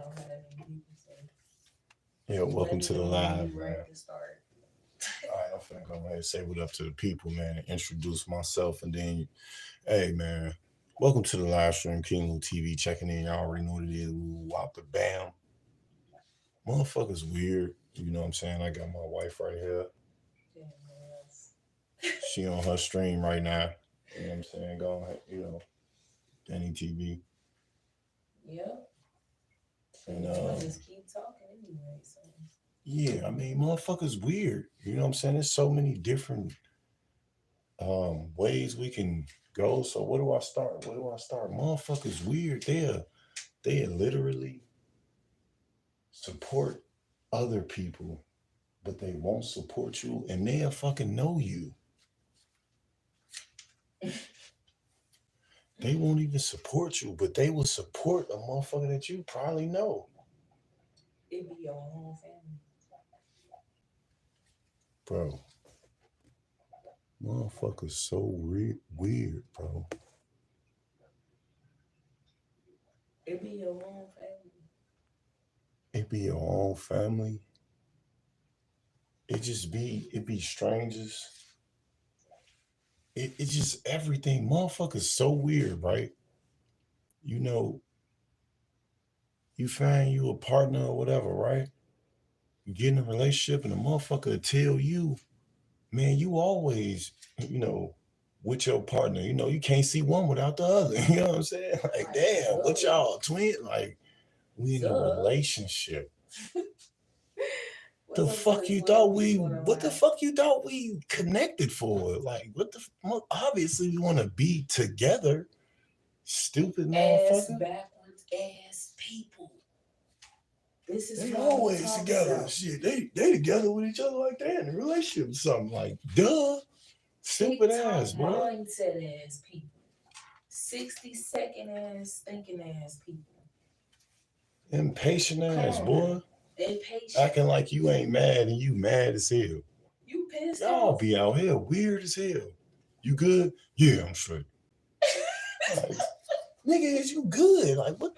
don't have that many people, so Yeah, welcome let me to the know when live, you man. ready to start. All right, I'm finna go ahead and say what up to the people, man, and introduce myself, and then, hey, man, welcome to the live stream, King TV, checking in. Y'all already know what it is. Ooh, out the bam, motherfuckers weird. You know what I'm saying? I got my wife right here. Yes. She on her stream right now. You know what I'm saying? Go ahead, Danny TV, Yep. and I'm gonna just keep talking anyway. So yeah, I mean, motherfuckers weird. You know what I'm saying? There's so many different ways we can go. So where do I start? Where do I start? Motherfuckers weird. They literally support other people, but they won't support you, and they'll fucking know you. They won't even support you, but they will support a motherfucker that you probably know. it be your whole family. Bro, motherfuckers so weird, bro. It be your whole family. It be your own family. It be strangers. It just everything. Motherfuckers so weird, right? You know, you find you a partner or whatever, right? You get in a relationship and the motherfucker tell you, man, you always, you know, with your partner, you can't see one without the other. You know what I'm saying? Like, Like, damn, what so, y'all twin? Like, we in a so, relationship. what the fuck is What the around? fuck you thought we connected for? Like, obviously we want to be together, stupid Ass motherfucker. backwards ass people. This is They what I'm always talking together. about. Shit, they together with each other like that in a relationship or something. Like, duh. Stupid TikTok ass, boy. mindset ass people. 60-second ass thinking ass people. Impatient Come ass, on now. boy. Impatient. Acting like you ain't mad and you mad as hell. You pissed Y'all off? be out here weird as hell. You good? Yeah, I'm straight. Like, nigga, is you good? Like, what?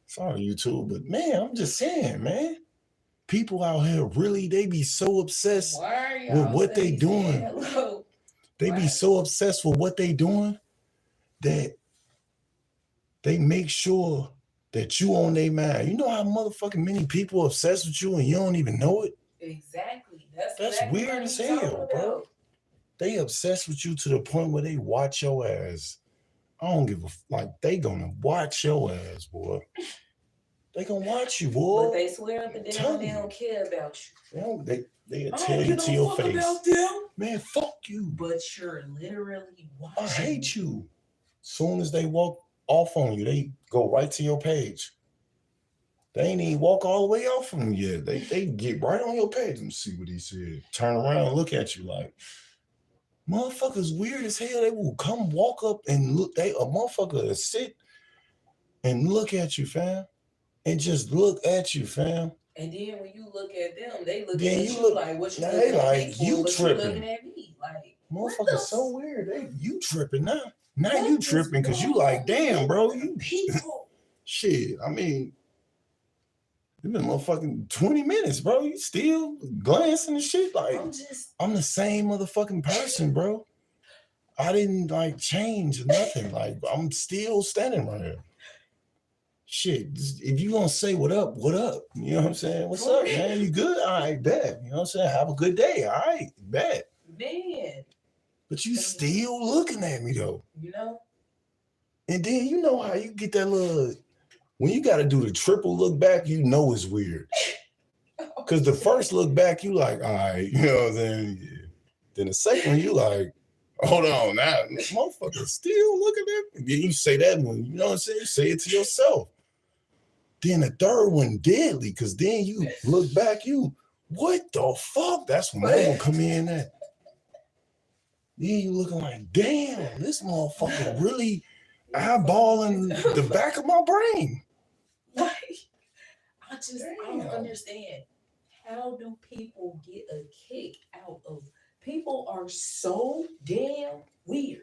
Sorry, YouTube, but man, I'm just saying, man. People out here really, they be so obsessed Why are with y'all what they steady saying doing. hello? They be What? so obsessed with what they doing that they make sure that you on their mind. You know how motherfucking many people obsessed with you and you don't even know it? Exactly. That's That's exactly what weird I'm as talking hell, bro. about. They obsessed with you to the point where they watch your ass. I don't give a like. They gonna watch your ass, boy. They gonna watch you, But boy. they swear up I'm and down telling they you. don't care about you. They I tell don't you give to no your fuck face, about them. man. Fuck you. But you're literally I watching hate me. you. Soon as they walk off on you, they go right to your page. They ain't even walk all the way off from you yet. They get right on your page and see what he said. Turn around and look at you like, motherfuckers weird as hell. They will come walk up and look. A motherfucker will sit and look at you, fam. And just look at you, fam. And then when you look at them, they looking Then at you you look, like, what you now they looking at me like, for? you But you looking tripping. at me like, what Motherfuckers so weird. You tripping now. Now what you is tripping because you wrong like, damn, with bro. You people? shit. I mean, it's been motherfucking 20 minutes, bro. You still glancing and shit. Like, I'm the same motherfucking person, bro. I didn't like change or nothing. Like, I'm still standing right here. Shit, if you gonna say what up, what up? You know what I'm saying? What's up, man? You good? All right, bet. You know what I'm saying? Have a good day. All right, bet. Man. But you still looking at me though. You know? And then you know how you get that little, when you gotta do the triple look back, you know it's weird. Cause the first look back, you like, all right, you know what I'm saying? Yeah. Then the second one, you like, hold on, now motherfucker still looking at me. Then you say that one, you know what I'm saying? You say it to yourself. Then the third one deadly, cause then you look back, what the fuck? That's when that one come in at. Then you looking like, damn, this motherfucker really eyeballing the back of my brain. Like, I don't understand. How do people get a kick out of people are so damn weird.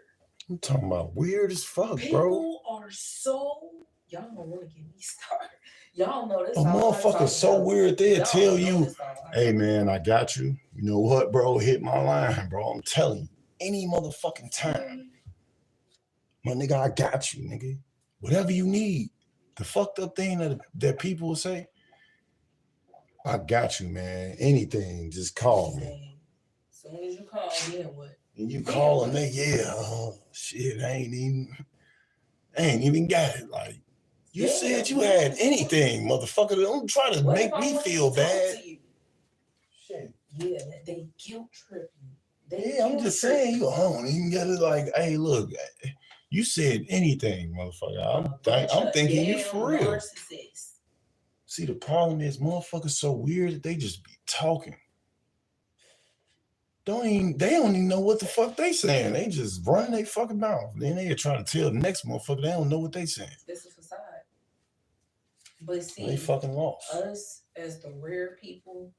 I'm talking about weird as fuck, people bro. People are so y'all don't want to get me started. Y'all know this A all I motherfucker talk so about. weird, they'll Y'all tell know you, this all I hey talk man, I got you. You know what, bro? Hit my line, bro. I'm telling you, any motherfucking time. My nigga, I got you, nigga. Whatever you need. The fucked up thing that people will say, I got you, man. Anything, just call me. As soon as you call, then what? And you call them, they, shit, I ain't even got it. Like, you said you had anything, motherfucker. Don't try to make me feel bad. Shit. Yeah, they guilt trip you. I'm just saying, you don't even get it. Like, hey, look, you said anything, motherfucker. I'm thinking you for real. Narcissist. See, the problem is motherfuckers so weird that they just be talking. They don't even know what the fuck they saying. They just run their fucking mouth. Then they trying to tell the next motherfucker they don't know what they saying. It's a facade. But see, they fucking lost. Us as the rare people,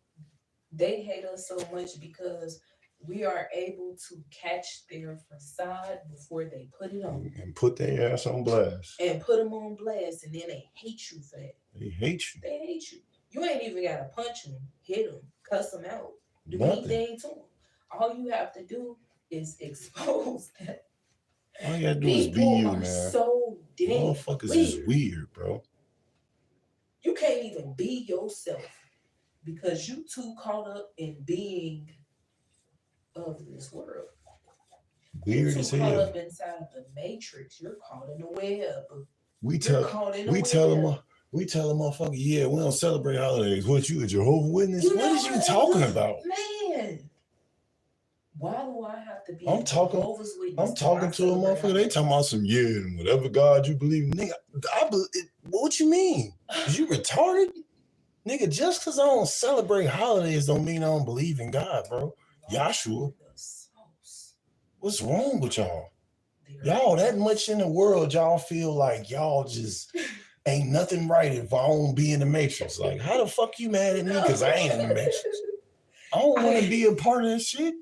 they hate us so much because we are able to catch their facade before they put it on. And put their ass on blast. And put them on blast, and then they hate you for that. They hate you. They hate you. You ain't even got to punch them, hit them, cuss them out, do anything to them. All you have to do is expose that. All you gotta do is be you, man. So damn motherfuckers weird. Is weird, bro. You can't even be yourself because you too caught up in being of this world. Weird as hell. Caught up inside of the matrix. You're caught in a web. We tell them, motherfucker, yeah, we don't celebrate holidays. What, you a Jehovah's Witness? What is you talking about? Man. Why do I have to be Jehovah's Witness? I'm talking to a motherfucker. They talking about some, whatever God you believe in. Nigga, what you mean? Is you retarded? Nigga, just because I don't celebrate holidays don't mean I don't believe in God, bro. Yahshua. What's wrong with y'all? Y'all that much in the world, y'all feel like y'all just ain't nothing right if I don't be in the matrix. Like, how the fuck you mad at me because I ain't in the matrix? I don't want to be a part of this shit.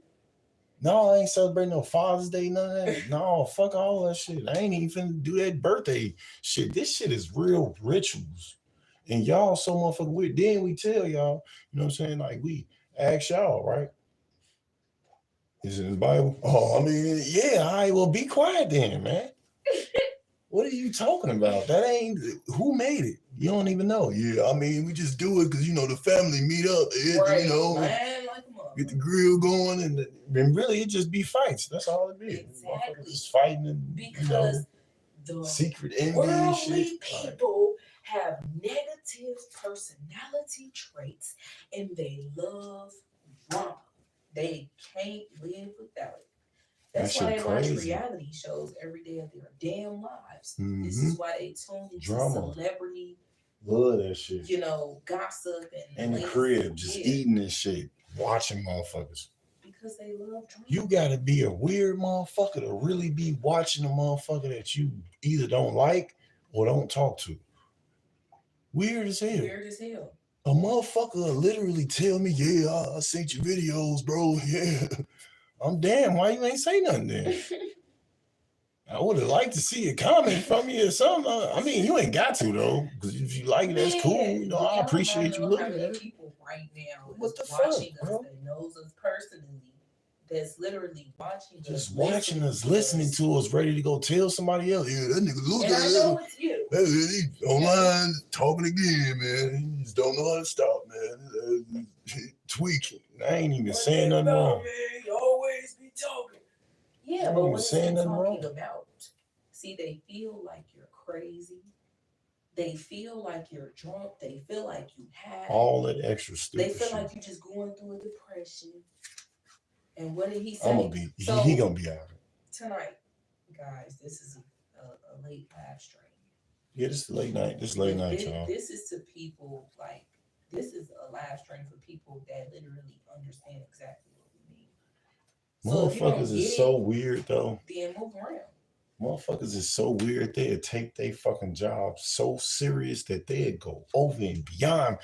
No, I ain't celebrating no Father's Day, none of that. No, fuck all that shit. I ain't even finna do that birthday shit. This shit is real rituals. And y'all so motherfucking weird. Then we tell y'all, you know what I'm saying? Like, we ask y'all, right? Is it in the Bible? Oh, I mean, yeah, all right, well, be quiet then, man. What are you talking about? That ain't, who made it? You don't even know. Yeah, I mean, we just do it because, the family meet up, get the grill going, and really it just be fights. That's all it is. Exactly. Just fighting and, because the secret envy worldly shit. People have negative personality traits and they love drama. They can't live without it. That's why they watch reality shows every day of their damn lives. Mm-hmm. This is why they tune into celebrity. Love that shit. Gossip and the crib, just eating this shit, watching motherfuckers. Because they love drama. You gotta be a weird motherfucker to really be watching a motherfucker that you either don't like or don't talk to. Weird as hell. Weird as hell. A motherfucker will literally tell me, yeah, I sent you videos, bro. Yeah. I'm damn, why you ain't say nothing then? I would have liked to see a comment from you or something. I mean, you ain't got to, though. Because if you like it, that's cool. I appreciate you looking at it. People right now what the watching fuck, bro? That knows us personally, that's literally watching us. Just watching us, listening to us, ready to go tell somebody else. Yeah, that nigga look at it. I know it's you. He's online talking again, man. He just don't know how to stop, man. Tweaking. I ain't even saying nothing wrong. Man, you always be talking. Yeah, but what saying nothing wrong about? See, they feel like you're crazy. They feel like you're drunk. They feel like you have all that extra stupid. They feel shit. like you're just going through a depression. And what did he say? He gonna be out. Tonight, guys, this is a late live stream. Yeah, this is late night. This is late night, y'all. This is to people this is a live stream for people that literally understand exactly what we mean. Motherfuckers is so weird though. Then move around. Motherfuckers is so weird. They'd take their fucking job so serious that they'd go over and beyond.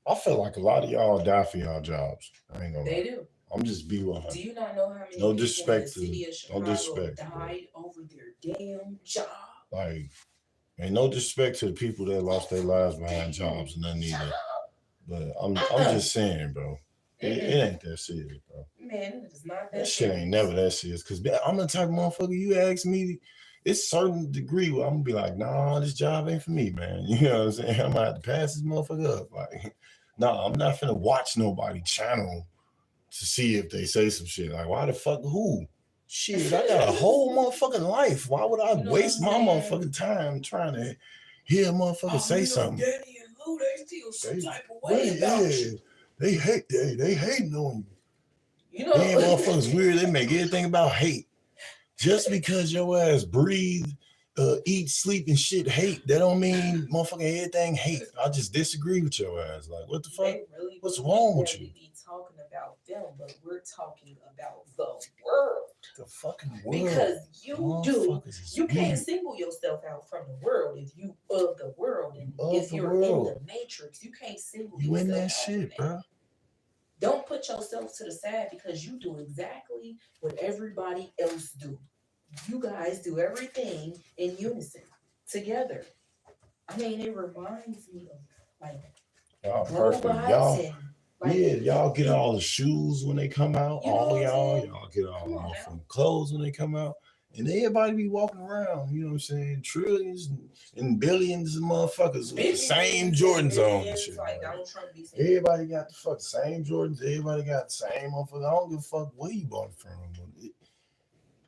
I feel like a lot of y'all die for y'all jobs. I ain't gonna lie. They do. I'm just be 100. Do you not know how many no people disrespect in the city of Chicago no disrespect, died over their damn job? Like, And no disrespect to the people that lost their lives behind jobs and nothing either. But I'm just saying, bro. It ain't that serious, bro. Man, it is not that shit ain't never that serious. Cause I'm the type of motherfucker, you ask me, it's certain degree where I'm gonna be like, nah, this job ain't for me, man. You know what I'm saying? I'm gonna have to pass this motherfucker up. Like, nah, I'm not finna watch nobody channel to see if they say some shit. Like, why the fuck who? Shit, I got a whole motherfucking life. Why would I waste my motherfucking time trying to hear a motherfucker say something? Daddy and Lou, they feel some type of way about you. They hating on you. You know, Damn, motherfuckers weird. They make everything about hate. Just because your ass breathe, eat, sleep, and shit hate, that don't mean motherfucking everything hate. I just disagree with your ass. Like, what the fuck? Really What's wrong with you? We be talking about them, but we're talking about the world. The fucking world. Because you can't single yourself out from the world if you of the world, and if you're in the matrix, you can't single yourself out. You in that shit, bro. Don't put yourself to the side because you do exactly what everybody else do. You guys do everything in unison, together. I mean, it reminds me of like y'all perfect. Y'all get all the shoes when they come out. All y'all get all the motherfucking clothes when they come out. And everybody be walking around, you know what I'm saying? Trillions and billions of motherfuckers with the same Jordans on and shit. Like, everybody got the fuck same Jordans. Everybody got the same motherfucker. I don't give a fuck where you bought it from.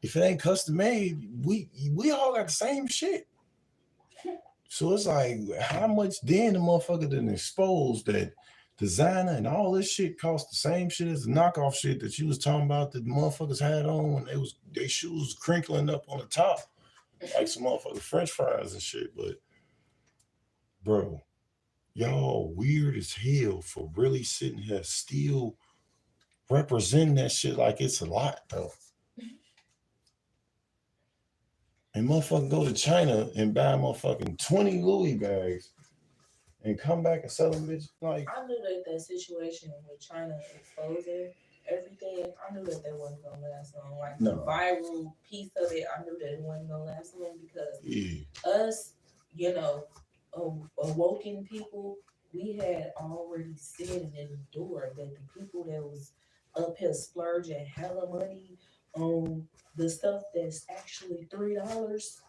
If it ain't custom made, we all got the same shit. So it's like, how much then the motherfucker done exposed that designer and all this shit cost the same shit as the knockoff shit that you was talking about that the motherfuckers had on when they shoes crinkling up on the top like some motherfucking French fries and shit. But bro, y'all weird as hell for really sitting here still representing that shit like it's a lot though. And motherfucker go to China and buy motherfucking 20 Louis bags and come back and sell them bitches. Like, I knew that situation with China exposing everything, I knew that wasn't gonna last long. Like the viral piece of it, I knew that it wasn't gonna last long because us, you know, awoken people, we had already said and endured that the people that was up here splurging hella money on the stuff that's actually $3,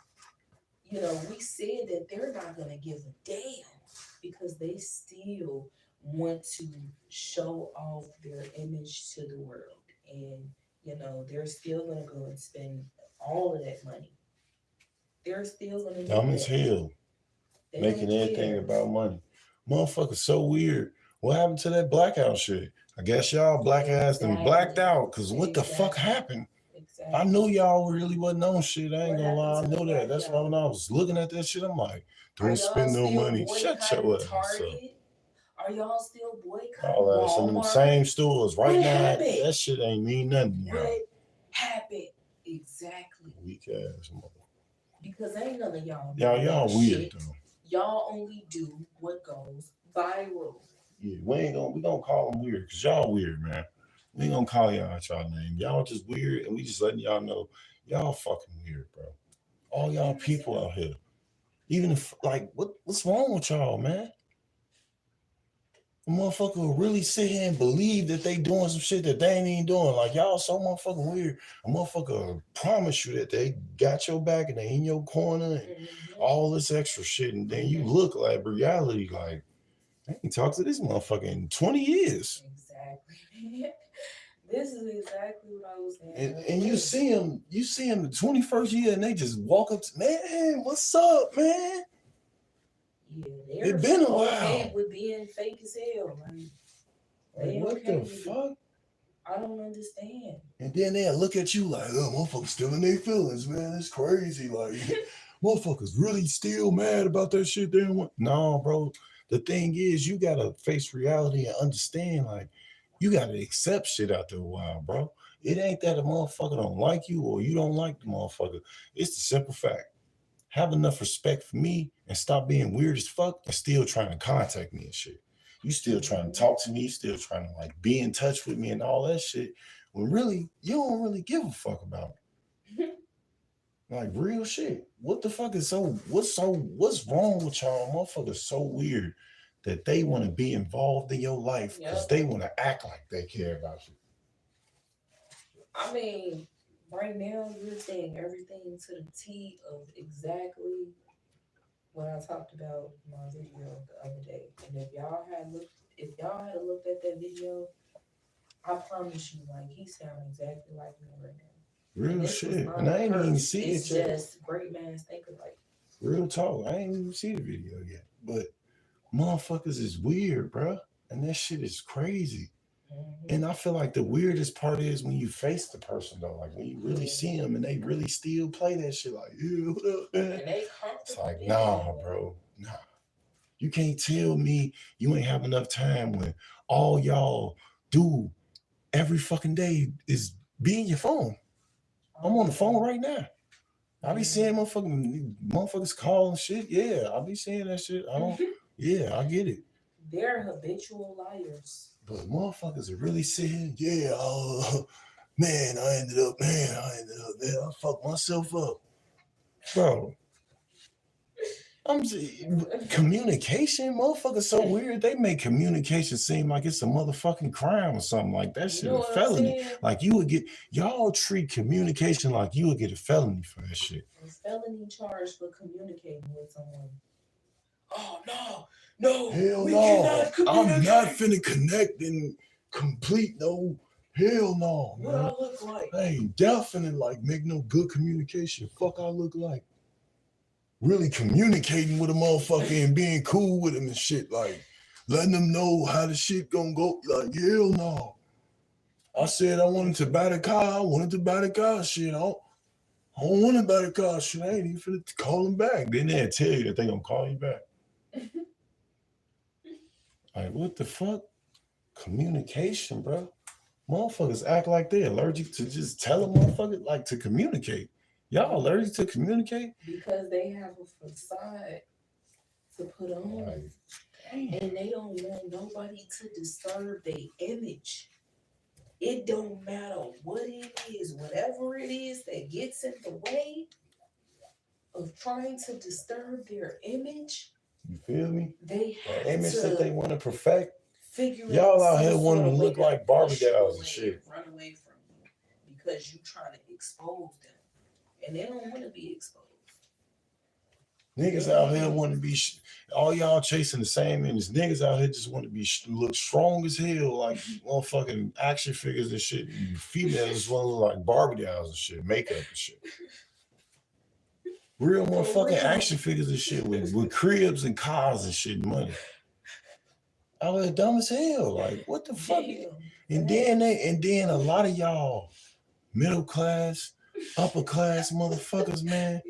you know, we said that they're not gonna give a damn because they still want to show off their image to the world. And, you know, they're still going to go and spend all of that money. They're still going to dumb as hell. Making everything about money. Motherfuckers so weird. What happened to that blackout shit? I guess y'all black ass and blacked out because what the fuck happened? Exactly. I knew y'all really wasn't on shit. I ain't gonna lie. I know that. That's why when I was looking at that shit, I'm like, don't spend no money. Shut your ass up. Are y'all still boycotting all that in the same stores right now? That shit ain't mean nothing. What happened? Exactly. Weak ass mother. Because ain't none of y'all. Y'all weird though. Y'all only do what goes viral. Yeah, we gonna call them weird because y'all weird, man. We ain't gonna call y'all out y'all name. Y'all just weird, and we just letting y'all know y'all fucking weird, bro. All y'all people out here. Even if, like, what's wrong with y'all, man? A motherfucker will really sit here and believe that they doing some shit that they ain't even doing. Like, y'all so motherfucking weird. A motherfucker will promise you that they got your back and they in your corner and all this extra shit. And then you look like reality, like, I ain't talked to this motherfucker in 20 years. Exactly. This is exactly what I was saying. And you see him the 21st year and they just walk up to, man, what's up, man? Yeah, it's been a while. Okay with being fake as hell. Like what the fuck? I don't understand. And then they'll look at you like, oh, motherfuckers still in their feelings, man. It's crazy. Like, motherfuckers really still mad about that shit they don't want. No, bro. The thing is, you gotta face reality and understand, like, you gotta accept shit after a while, bro. It ain't that a motherfucker don't like you or you don't like the motherfucker. It's the simple fact. Have enough respect for me and stop being weird as fuck and still trying to contact me and shit. You still trying to talk to me, still trying to like be in touch with me and all that shit. When really, you don't really give a fuck about it. Like real shit. What the fuck is what's wrong with y'all motherfuckers so weird that they want to be involved in your life because they want to act like they care about you? I mean, right now you're saying everything to the T of exactly what I talked about in my video the other day. And if y'all had looked at that video, I promise you, like he sounds exactly like me right now. Real shit. And I ain't even see it yet. It's just great minds think alike. Real talk. I ain't even see the video yet. But motherfuckers is weird, bro. And that shit is crazy. Mm-hmm. And I feel like the weirdest part is when you face the person though, like when you really see them and they really still play that shit like, yeah, what up, man? And they it's like, nah, bro, nah. You can't tell me you ain't have enough time when all y'all do every fucking day is be in your phone. I'm on the phone right now. I be seeing motherfuckers calling shit. Yeah, I be seeing that shit. Yeah, I get it. They're habitual liars. But motherfuckers are really saying, yeah, man, I ended up, I fucked myself up. Bro, I'm saying, communication, motherfuckers so weird. They make communication seem like it's a motherfucking crime or something like that shit, a felony. Like you would get, y'all treat communication like you would get a felony for that shit. A felony charge for communicating with someone. Oh, no, hell no. I'm not finna connect and complete no. Hell no, man. What I look like? I ain't definitely like make no good communication. Fuck I look like. Really communicating with a motherfucker and being cool with him and shit, like letting them know how the shit gonna go. Like, hell no. I said I wanted to buy the car. Shit. I don't want to buy the car. Shit, I ain't even finna call them back. Then they'll tell you that they gonna call you back. Like, what the fuck? Communication, bro. Motherfuckers act like they're allergic to just tell a motherfucker, like, to communicate. Y'all allergic to communicate? Because they have a facade to put on. Right. And they don't want nobody to disturb their image. It don't matter what it is, whatever it is that gets in the way of trying to disturb their image. You feel me? They have the image to that they want to perfect. Figure y'all out here wanting to look like Barbie dolls and shit. Run away from you because you trying to expose them, and they don't want to be exposed. Niggas out here want to be all y'all chasing the same image. Niggas out here just want to be look strong as hell, like motherfucking action figures and shit. Females want to look like Barbie dolls and shit, makeup and shit. Real motherfucking action figures and shit with cribs and cars and shit, and money. Out here dumb as hell. Like, what the fuck? And then a lot of y'all middle class, upper class motherfuckers, man.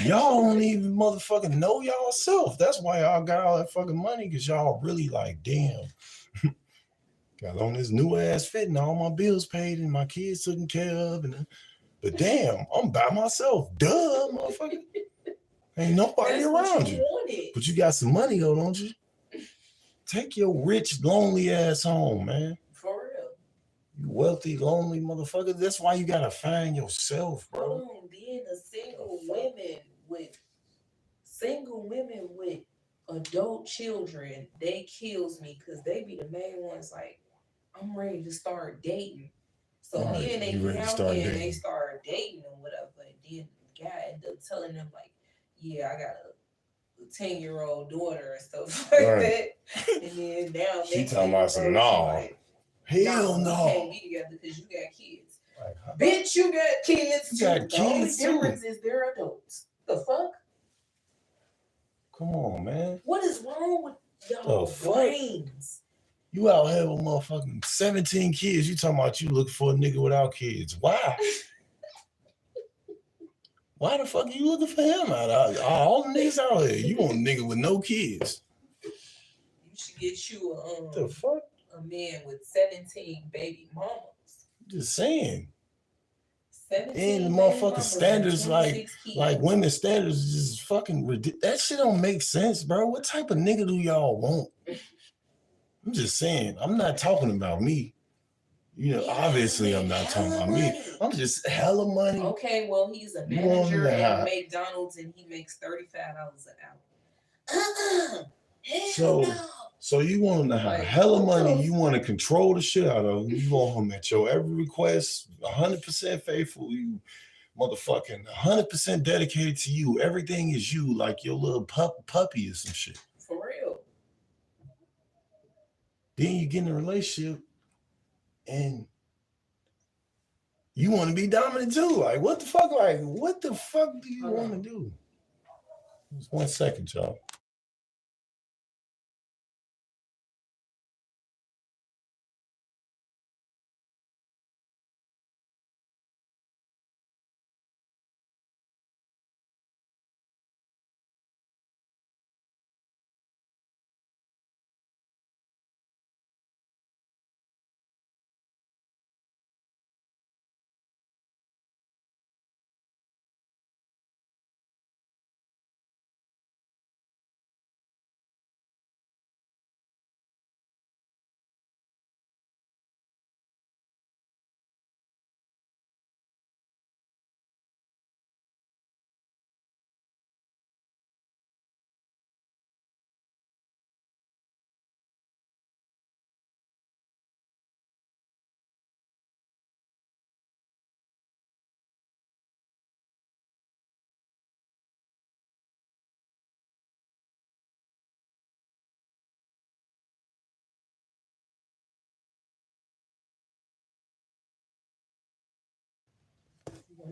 Y'all don't even motherfucking know y'all self. That's why y'all got all that fucking money, because y'all really like, damn. Got on this new ass fit and all my bills paid and my kids taken care of. But damn, I'm by myself. Duh, motherfucker. Ain't nobody around you. But you got some money though, don't you? Take your rich, lonely ass home, man. For real. You wealthy, lonely motherfucker. That's why you gotta find yourself, bro. Being a single women with adult children, they kills me because they be the main ones. Like, I'm ready to start dating. So then they come in and they start dating or whatever, and then the guy end up telling them like, yeah, I got a 10-year-old daughter and stuff like that. And then now she talking about some like, hell no. We can't be together because you got kids. Like, bitch, you got kids. You got the kids only difference is they're adults. The fuck? Come on, man. What is wrong with y'all brains? You out here with motherfucking 17 kids. You talking about you looking for a nigga without kids. Why? Why the fuck are you looking for him out? All the niggas out here. You want a nigga with no kids. You should get you the fuck? A man with 17 baby mamas. Just saying. And the motherfucking standards like women's standards is just fucking ridiculous. That shit don't make sense, bro. What type of nigga do y'all want? I'm just saying. I'm not talking about me. You know, obviously I'm not talking about me. I'm just hella money. Okay, well, he's a manager at McDonald's and he makes $35 an hour. So you want him to have hella money. You want to control the shit out of him. You want him at your every request, 100% faithful. You motherfucking 100% dedicated to you. Everything is you, like your little puppy or some shit. For real. Then you get in a relationship and you want to be dominant too. Like, what the fuck? Like, what the fuck do you want to do? Just 1 second, y'all.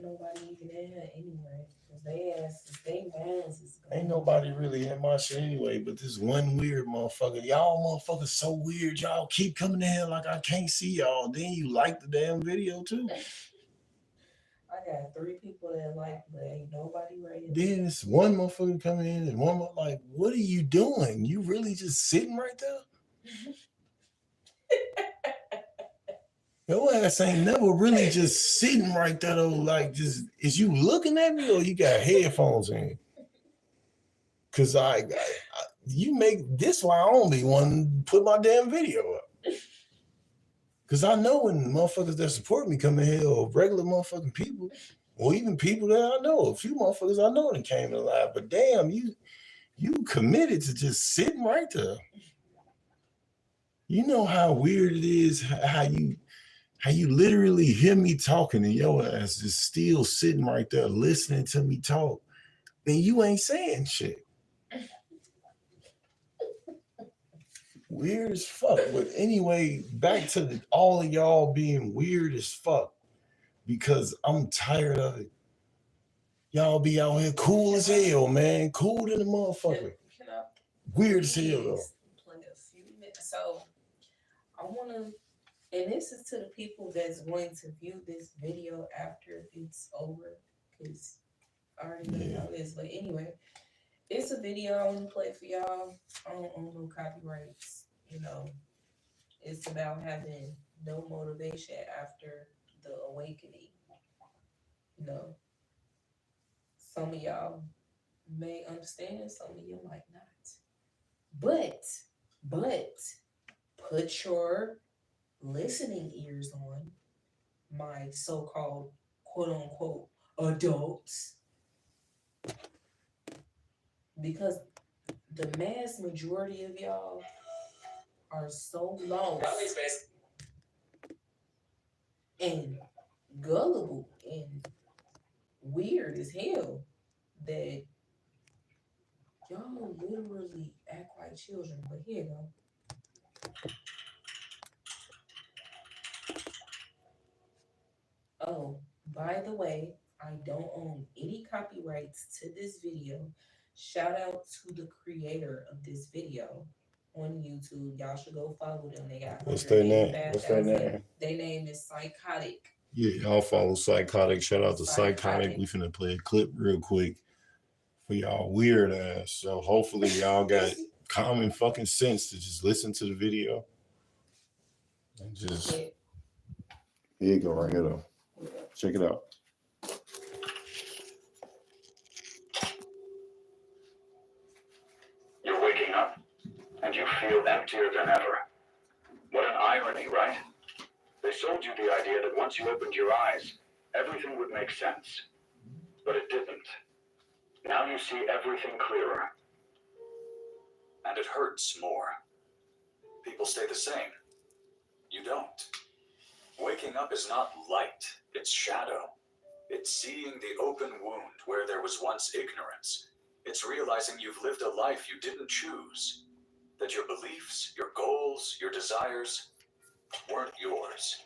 Nobody even in here anyway. They asses. Ain't nobody really in my shit anyway, but this one weird motherfucker. Y'all motherfuckers so weird. Y'all keep coming in here like I can't see y'all. Then you like the damn video too. I got 3 people that like, but ain't nobody right here. Then it's one motherfucker coming in and one more like, what are you doing? You really just sitting right there? Your ass ain't never really just sitting right there though. Like, just is you looking at me or you got headphones in? Cause you make this why I only want to put my damn video up. Cause I know when motherfuckers that support me come in here or regular motherfucking people, or even people that I know, a few motherfuckers I know that came in live. But damn, you committed to just sitting right there. You know how weird it is how you literally hear me talking and your ass is still sitting right there listening to me talk, and you ain't saying shit. Weird as fuck. But anyway, back to all of y'all being weird as fuck because I'm tired of it. Y'all be out here cool as hell, man. Cool than a motherfucker. Weird as hell though. Play a few minutes. So I want to, and this is to the people that's going to view this video after it's over, because I already know how it is. But anyway, it's a video I want to play for y'all. I don't own no copyrights. You know, it's about having no motivation after the awakening. You know, some of y'all may understand, some of you might not. But put your listening ears on, my so-called quote unquote adults, because the mass majority of y'all are so lost and gullible and weird as hell that y'all literally act like children. But here you go. Oh, by the way, I don't own any copyrights to this video. Shout out to the creator of this video on YouTube. Y'all should go follow them. They got what's their name? Their name is Psychotic. Yeah, y'all follow Psychotic. Shout out to Psychotic. We finna play a clip real quick for y'all weird ass. So hopefully y'all got common fucking sense to just listen to the video. And just here you go right here though. Check it out. You're waking up and you feel emptier than ever. What an irony, right? They sold you the idea that once you opened your eyes, everything would make sense. But it didn't. Now you see everything clearer. And it hurts more. People stay the same. You don't. Waking up is not light, it's shadow. It's seeing the open wound where there was once ignorance. It's realizing you've lived a life you didn't choose. That your beliefs, your goals, your desires weren't yours.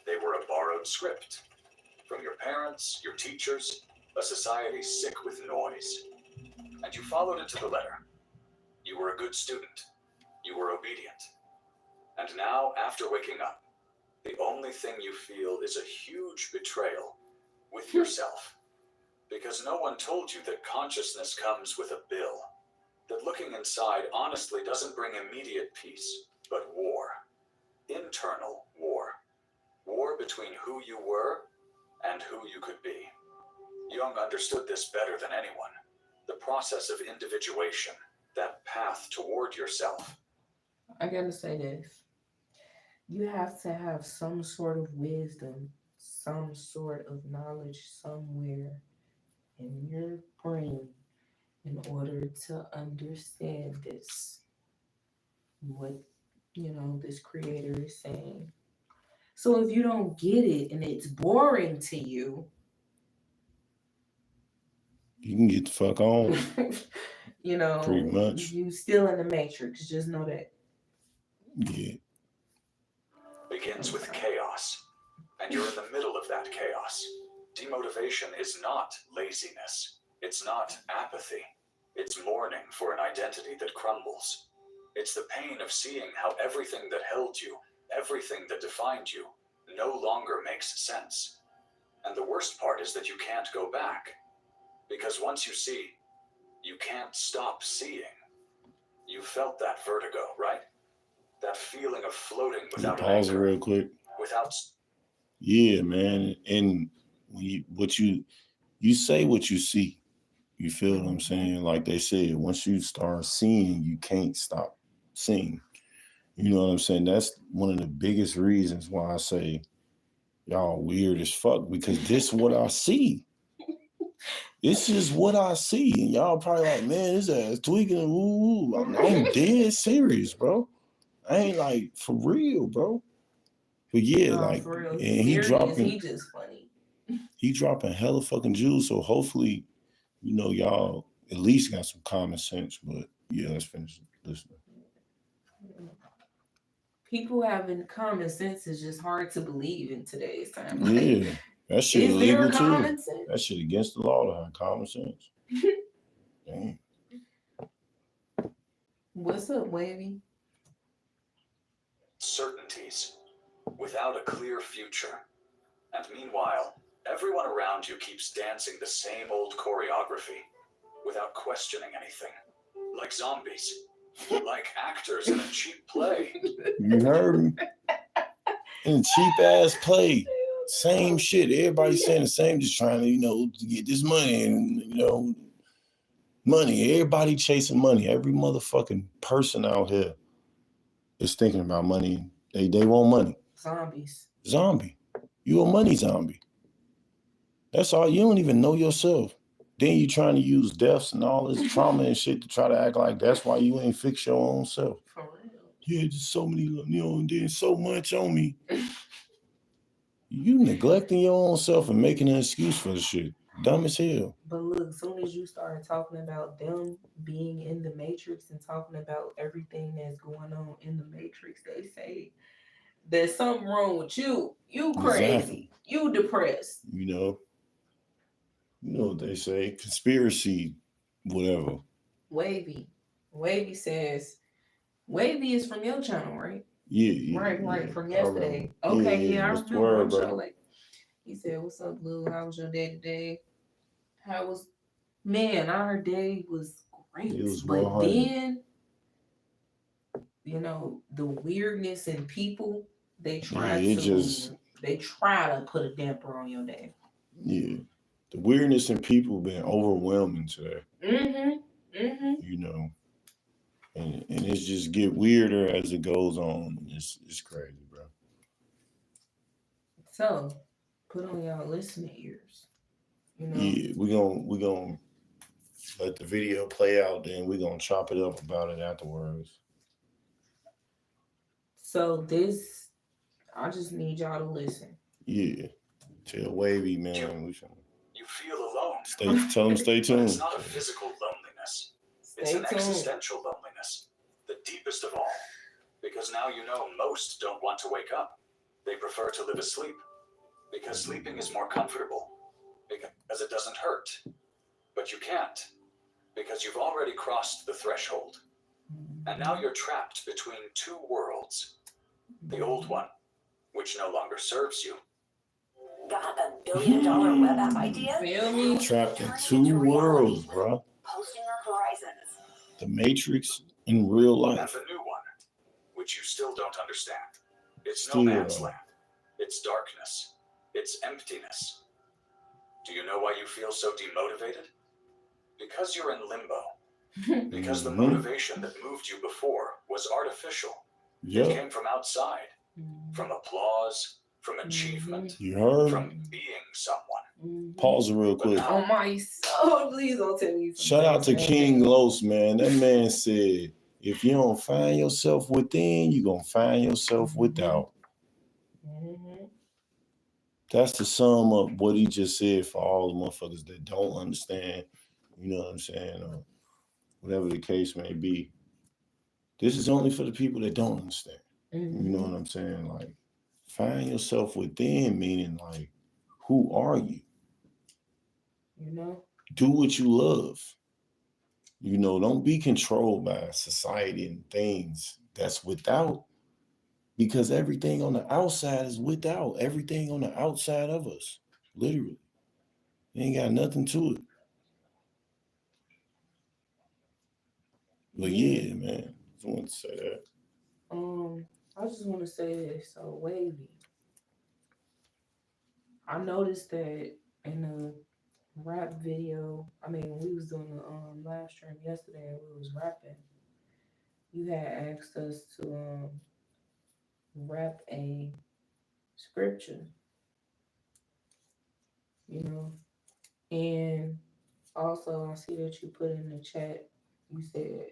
They were a borrowed script. From your parents, your teachers, a society sick with noise. And you followed it to the letter. You were a good student. You were obedient. And now, after waking up, the only thing you feel is a huge betrayal with yourself. Because no one told you that consciousness comes with a bill. That looking inside honestly doesn't bring immediate peace, but war. Internal war. War between who you were and who you could be. Jung understood this better than anyone. The process of individuation, that path toward yourself. I gotta say this. You have to have some sort of wisdom, some sort of knowledge somewhere in your brain in order to understand this. What, this creator is saying. So if you don't get it and it's boring to you, you can get the fuck on. Pretty much. You still in the matrix. Just know that. Yeah. Begins with chaos, and you're in the middle of that chaos. Demotivation is not laziness. It's not apathy. It's mourning for an identity that crumbles. It's the pain of seeing how everything that held you, everything that defined you, no longer makes sense. And the worst part is that you can't go back. Because once you see, you can't stop seeing. You felt that vertigo, right? That feeling of floating without an pause it anchor. real quick. Without. Yeah, man. And you say what you see. You feel what I'm saying? Like they said, once you start seeing, you can't stop seeing. You know what I'm saying? That's one of the biggest reasons why I say y'all weird as fuck, because this is what I see. This is what I see. And y'all probably like, man, this ass tweaking. Ooh. I'm dead serious, bro. I ain't like for real, bro. But yeah, no, like, for real. and He just funny. He dropping hella fucking jewels. So hopefully, y'all at least got some common sense. But yeah, let's finish listening. People having common sense is just hard to believe in today's time. Yeah, that shit is illegal there too. Common sense? That shit against the law to have common sense. Damn. What's up, Wavy? Certainties, without a clear future. And meanwhile, everyone around you keeps dancing the same old choreography, without questioning anything. Like zombies. Like actors in a cheap play. You heard me? In a cheap ass play. Same shit. Everybody saying the same, just trying to, get this money and, money. Everybody chasing money. Every motherfucking person out here is thinking about money. They want money. Zombie. You a money zombie. That's all. You don't even know yourself. Then you trying to use deaths and all this trauma and shit to try to act like that's why you ain't fix your own self. For real. Yeah, just so many, and then so much on me. You neglecting your own self and making an excuse for the shit. Dumb as hell. But look, as soon as you start talking about them being in the Matrix and talking about everything that's going on in the Matrix, they say there's something wrong with you. You crazy. Exactly. You depressed. You know what they say, conspiracy, whatever. Wavy says, Wavy is from your channel, right? Yeah. Right, from yesterday. Okay, I remember. I'm sure, like, he said, what's up, Lou? How was your day today? Our day was great. It was but 100. then, the weirdness in people, they try to put a damper on your day. Yeah. The weirdness in people been overwhelming today. Mm-hmm. And it's just get weirder as it goes on. It's crazy, bro. So, put on y'all listening ears. You know. Yeah, we gonna let the video play out, then we're gonna chop it up about it afterwards. So this, I just need y'all to listen. Yeah. Tell Wavy, man. You feel alone. Tell them stay tuned. But it's not a physical loneliness. It's an existential loneliness. The deepest of all. Because now you know most don't want to wake up. They prefer to live asleep. Because sleeping is more comfortable. Because it doesn't hurt. But you can't. Because you've already crossed the threshold. And now you're trapped between two worlds. The old one, which no longer serves you. Got $1 billion web app idea? Feel me? Trapped in two worlds, bro. Posting our horizons. The Matrix in real life. And the new one, which you still don't understand. It's Still no man's land. It's darkness. It's emptiness. Do you know why you feel so demotivated? Because you're in limbo. Because the motivation that moved you before was artificial. It came from outside. From applause. From achievement. You heard? From being someone. Pause it real quick. Oh my soul, please don't tell me. Shout out to King Los, man. That man said, if you don't find yourself within, you're going to find yourself without. That's to sum up what he just said for all the motherfuckers that don't understand, you know what I'm saying, or whatever the case may be. This is only for the people that don't understand. You know what I'm saying? Like, find yourself within, meaning like, who are you? You know? Do what you love. You know, don't be controlled by society and things that's without. Because everything on the outside is without. Everything on the outside of us. Literally. It ain't got nothing to it. But yeah, man. I just wanted to say that. I just want to say this. So, Wavy. I noticed that in the rap video, I mean, when we was doing the live stream yesterday and we was rapping, you had asked us to rap a scripture, you know, and also I see that you put in the chat, you said,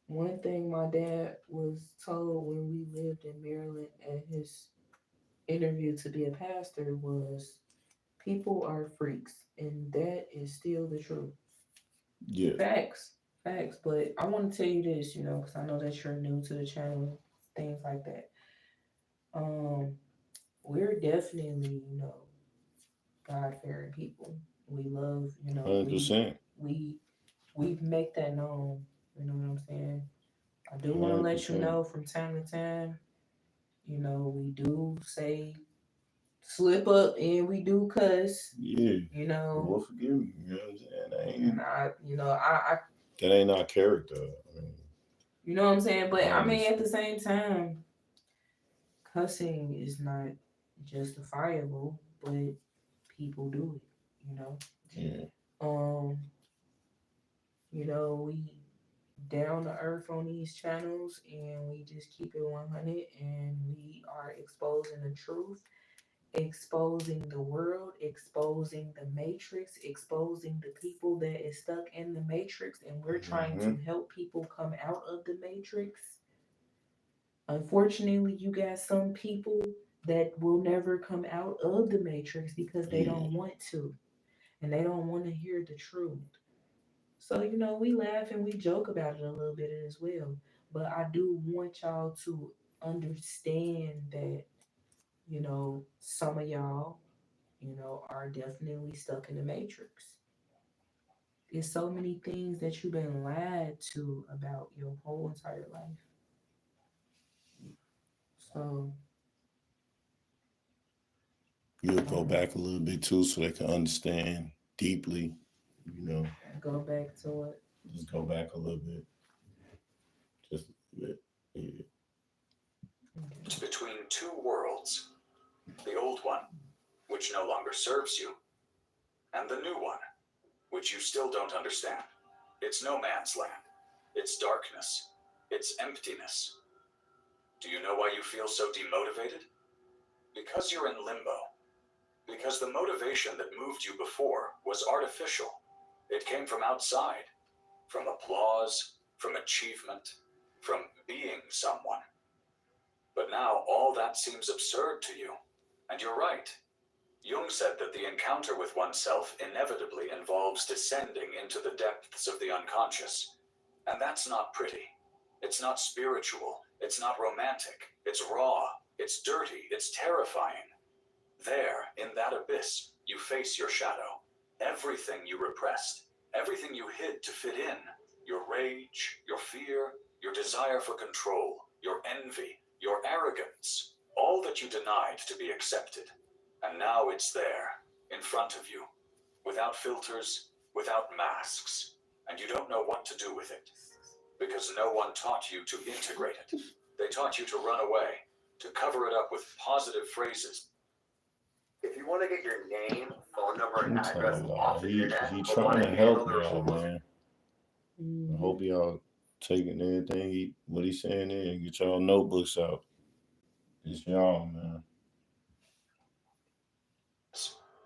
one thing my dad was told when we lived in Maryland at his interview to be a pastor was, people are freaks, and that is still the truth. Yeah. Facts. But I want to tell you this, you know, because I know that you're new to the channel, things like that. We're definitely, you know, God-fearing people. We love, you know, 100%. we make that known. You know what I'm saying? I do want to let you know from time to time, you know, we do say slip up and we do cuss. Yeah. You know. Well, forgive me. You know what I'm saying? That ain't our character. I mean, you know what I'm saying? But I mean, at the same time, cussing is not justifiable, but people do it, you know. Yeah. You know, we down to earth on these channels and we just keep it 100 and we are exposing the truth, exposing the world, exposing the matrix, exposing the people that is stuck in the matrix, and we're trying to help people come out of the matrix. Unfortunately, you got some people that will never come out of the matrix because they don't want to, and they don't want to hear the truth. So, you know, we laugh and we joke about it a little bit as well. But I do want y'all to understand that, you know, some of y'all, you know, are definitely stuck in the matrix. There's so many things that you've been lied to about your whole entire life. So you'll go back a little bit too so they can understand deeply, you know. Go back to it. Just go back a little bit. Just a bit. Yeah. It's between two worlds. The old one, which no longer serves you, and the new one, which you still don't understand. It's no man's land. It's darkness. It's emptiness. Do you know why you feel so demotivated? Because you're in limbo. Because the motivation that moved you before was artificial. It came from outside, from applause, from achievement, from being someone. But now all that seems absurd to you. And you're right. Jung said that the encounter with oneself inevitably involves descending into the depths of the unconscious. And that's not pretty. It's not spiritual. It's not romantic. It's raw. It's dirty. It's terrifying. There, in that abyss, you face your shadow. Everything you repressed. Everything you hid to fit in. Your rage, your fear, your desire for control, your envy, your arrogance. All that you denied to be accepted. And now it's there, in front of you. Without filters, without masks. And you don't know what to do with it. Because no one taught you to integrate it. They taught you to run away, to cover it up with positive phrases. If you want to get your name, phone number, and I'm address telling off y'all, the internet, he but trying want to to help handle the y'all, removals man. I Mhm. hope y'all taking everything what he's saying in. Get y'all notebooks out. It's y'all, man.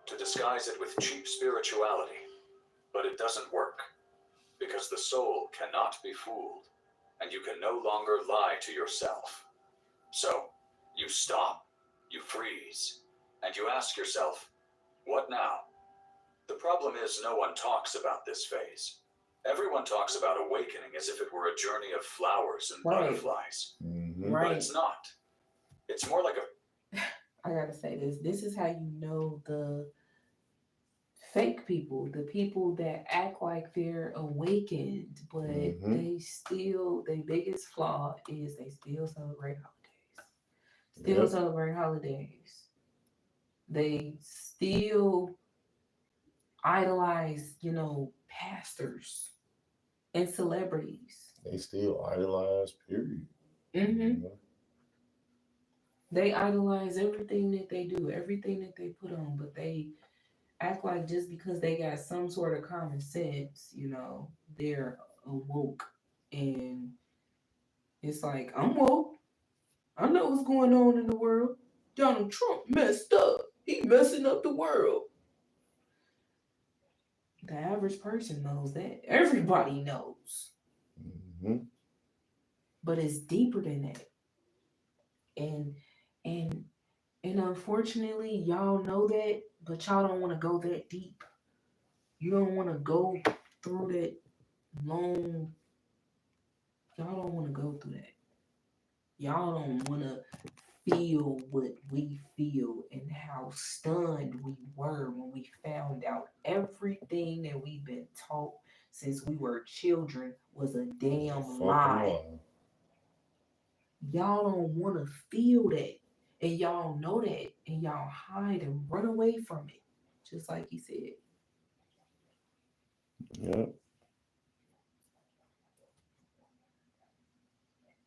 To disguise it with cheap spirituality. But it doesn't work. Because the soul cannot be fooled. And you can no longer lie to yourself. So, you stop. You freeze. And you ask yourself, what now? The problem is no one talks about this phase. Everyone talks about awakening as if it were a journey of flowers and Right. butterflies. Mm-hmm. But Right. it's not. It's more like a I gotta say this. This is how you know the fake people, the people that act like they're awakened, but Mhm. they still, their biggest flaw is they still celebrate holidays. Still Yep. celebrate holidays. They still idolize, pastors and celebrities. They still idolize, period. Mm-hmm. You know? They idolize everything that they do, everything that they put on, but they act like just because they got some sort of common sense, they're awoke. And it's like, I'm woke. I know what's going on in the world. Donald Trump messed up. He messing up the world. The average person knows that. Everybody knows. Mhm. But it's deeper than that. And and and unfortunately, y'all know that, but y'all don't want to go that deep. You don't want to go through that long. Y'all don't want to go through that. Y'all don't want to feel what we feel and how stunned we were when we found out everything that we've been taught since we were children was a damn Fucking lie. lie. Y'all don't want to feel that. And y'all know that. And y'all hide and run away from it. Just like he said. Yep.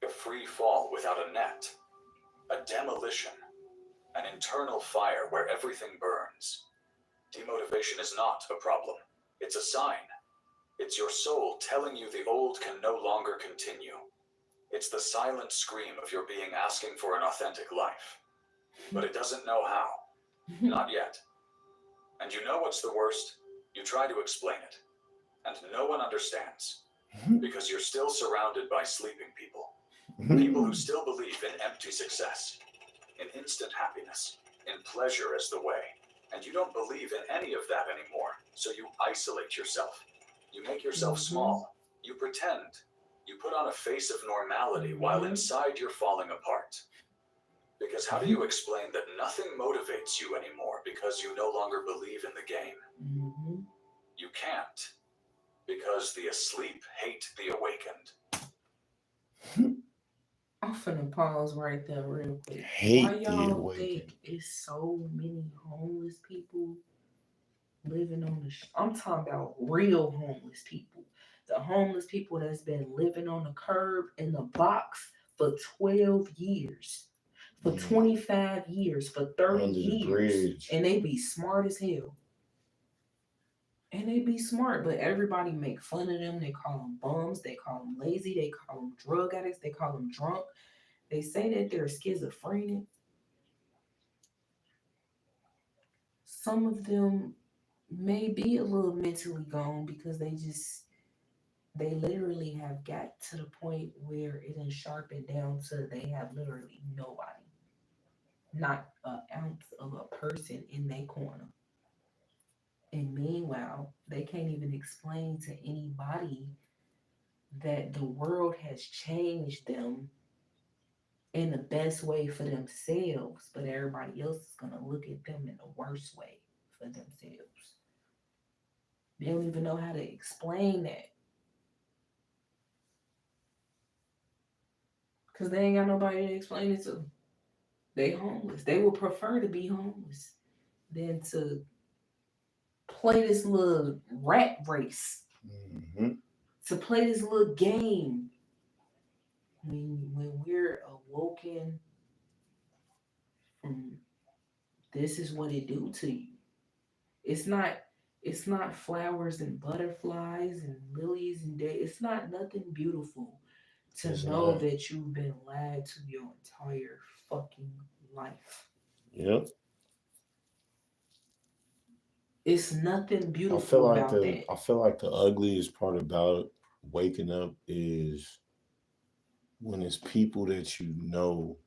a free fall without a net, a demolition, an internal fire where everything burns. Demotivation is not a problem. It's a sign. It's your soul telling you the old can no longer continue. It's the silent scream of your being asking for an authentic life. But it doesn't know how. Not yet. And you know what's the worst? You try to explain it. And no one understands. Because you're still surrounded by sleeping people. People who still believe in empty success, in instant happiness, in pleasure as the way. And you don't believe in any of that anymore. So you isolate yourself. You make yourself small. You pretend. You put on a face of normality while inside you're falling apart. Because how do you explain that nothing motivates you anymore because you no longer believe in the game? You can't. Because the asleep hate the awakened. I'm finna pause right there real quick. Hate Why the y'all awakened. think it's so many homeless people living on the I'm talking about real homeless people. The homeless people that's been living on the curb in the box for 12 years, for 25 years, for 30 Under the years. bridge. And they be smart as hell. And they be smart, but everybody make fun of them. They call them bums. They call them lazy. They call them drug addicts. They call them drunk. They say that they're schizophrenic. some of them may be a little mentally gone because they literally have got to the point where it is sharpened down to they have literally nobody, not an ounce of a person in their corner. And meanwhile, they can't even explain to anybody that the world has changed them in the best way for themselves, but everybody else is going to look at them in the worst way for themselves. They don't even know how to explain that because they ain't got nobody to explain it to. They homeless. They would prefer to be homeless than to play this little rat race, to play this little game. When we're awoken from this is what it do to you. It's not it's not flowers and butterflies and lilies and day. It's not nothing beautiful to It's know not. that you've been lied to your entire fucking life. Yep. It's nothing I beautiful feel like about that. the ugliest part about waking up is when it's people that you know,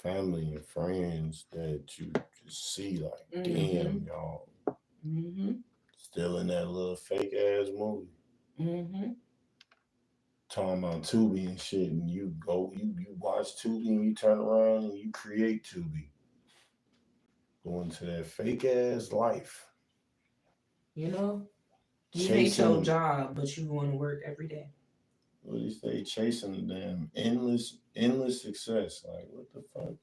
family and friends that you just see like, damn, y'all Mm-hmm. still in that little fake ass movie. Mm-hmm. Talking about Tubi and shit, and you watch Tubi and you turn around and you create Tubi. Going to that fake ass life. You know, you hate your Chasing, job, but you going to work every day. what do you say? Chasing the damn endless success. Like, what the fuck?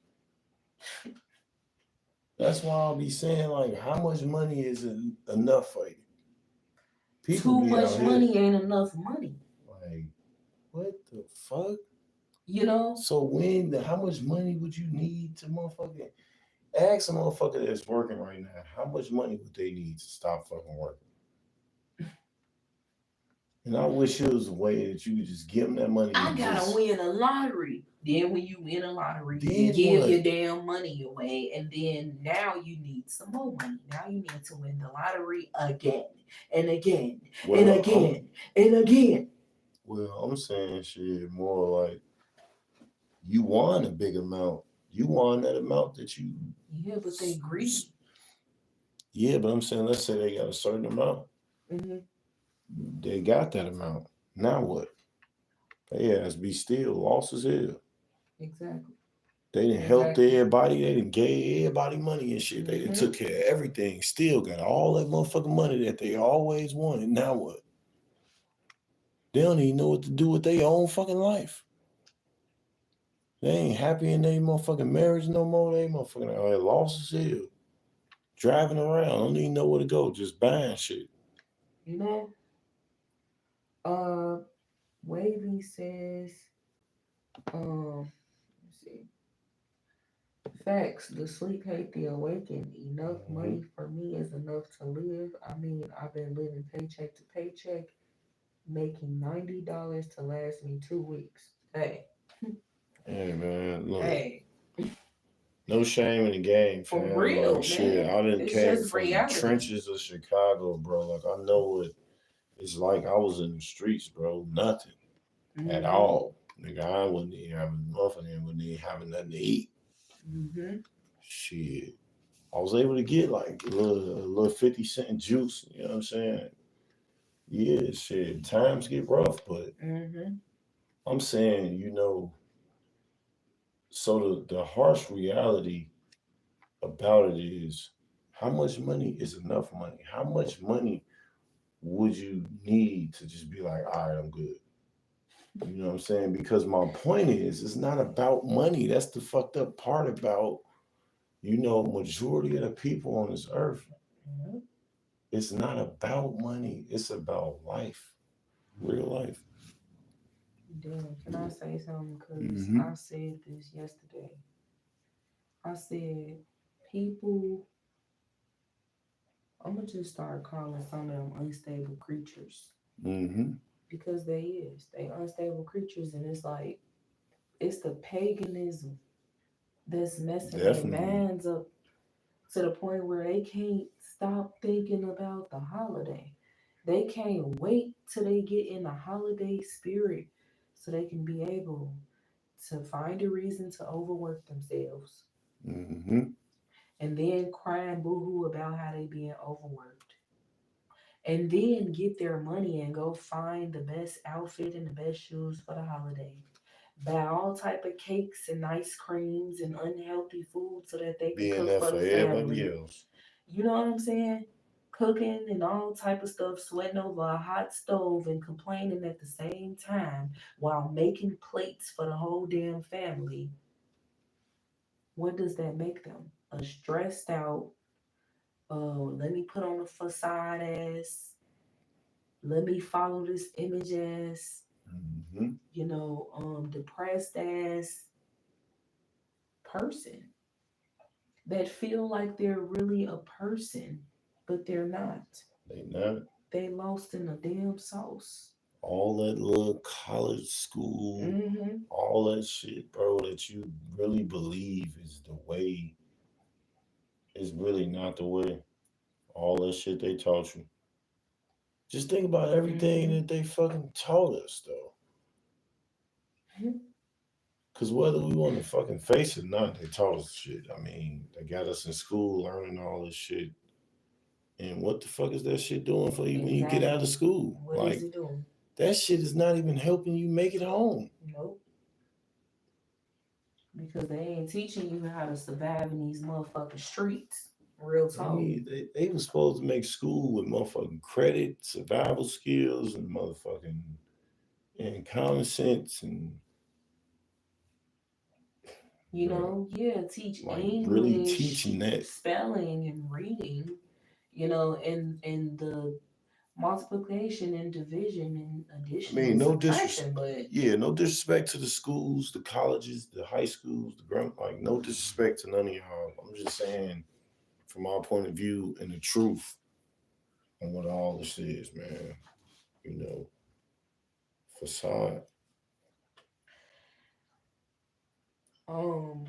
That's why I'll be saying, like, how much money is enough for you? People Too be much out here money ain't enough money. like, what the fuck? You know? So how much money would you need to motherfucking ask a motherfucker that's working right now? How much money would they need to stop fucking working? And I wish it was a way that you could just give them that money. I And gotta just, win a lottery. Then when you win a lottery, you then give what? your damn money away, and then now you need some more money. Now you need to win the lottery again and again and Well, again and again. I'm saying shit more like you won a big amount. You won that amount that you. Yeah, but they greedy. Yeah, but I'm saying, let's say they got a certain amount. Mm-hmm. They got that amount. Now what? They has be still lost as hell. Exactly. They didn't help everybody. They didn't gave everybody money and shit. They done Mm-hmm. took care of everything. Still got all that motherfucking money that they always wanted. Now what? They don't even know what to do with their own fucking life. They ain't happy in their motherfucking marriage no more. They motherfucking lost as hell. Driving around, don't even know where to go. Just buying shit. You know, Wavy says, let's see. Facts, the sleep hate the awakened. Enough money for me is enough to live. I mean, I've been living paycheck to paycheck, making $90 to last me 2 weeks. Hey. Hey man, look. Hey. No shame in the game, For fam. real, Like shit, man. I didn't It's came just from the reality. trenches of Chicago, bro. Like I know what it's like. I was in the streets, bro. Nothing at all. Nigga, I wasn't even having nothing. Wasn't even having nothing to eat. Mm-hmm. Shit. I was able to get like a little 50 cent juice. You know what I'm saying? Yeah, shit. Times get rough, but I'm saying, so the harsh reality about it is how much money is enough money? How much money would you need to just be like, all right, I'm good? You know what I'm saying? Because my point is, it's not about money. That's the fucked up part about, majority of the people on this earth. It's not about money. It's about life, real life. Damn, can I say something? Because I said this yesterday. I said, people, I'm going to just start calling some of them unstable creatures. Because they is. They unstable creatures, and it's like, it's the paganism that's messing their minds up to the point where they can't stop thinking about the holiday. They can't wait till they get in the holiday spirit so they can be able to find a reason to overwork themselves Mm-hmm. and then cry and boo-hoo about how they being overworked. And then get their money and go find the best outfit and the best shoes for the holiday. Buy all type of cakes and ice creams and unhealthy food so that they can Being cook there for for the everybody family. else. You know what I'm saying? Cooking and all type of stuff, sweating over a hot stove and complaining at the same time while making plates for the whole damn family. What does that make them? A stressed out, let me put on a facade ass, let me follow this image ass, Mm-hmm. depressed ass person that feel like they're really a person, but they're not. They not. They lost in a damn sauce. All that little college school, Mm-hmm. all that shit, bro, that you really believe is the way is really not the way. All that shit they taught you. Just think about everything Mm-hmm. that they fucking taught us, though. Mm-hmm. Because whether we want to fucking face it or not, they taught us shit. I mean, they got us in school learning all this shit. And what the fuck is that shit doing for you when you get out of Exactly. school? What is Like, it doing? that shit is not even helping you make it home. Nope. Because they ain't teaching you how to survive in these motherfucking streets. Real talk. They were supposed to make school with motherfucking credit, survival skills, and motherfucking and common sense and bro, Yeah, teach like really English, teaching that. spelling, and reading, and the multiplication and division and I addition mean, and no subtraction, disrespect. but Yeah, no disrespect to the schools, the colleges, the high schools, the ground. Like, no disrespect to none of y'all. I'm just saying, from our point of view and the truth on what all this is, man. You know, facade. um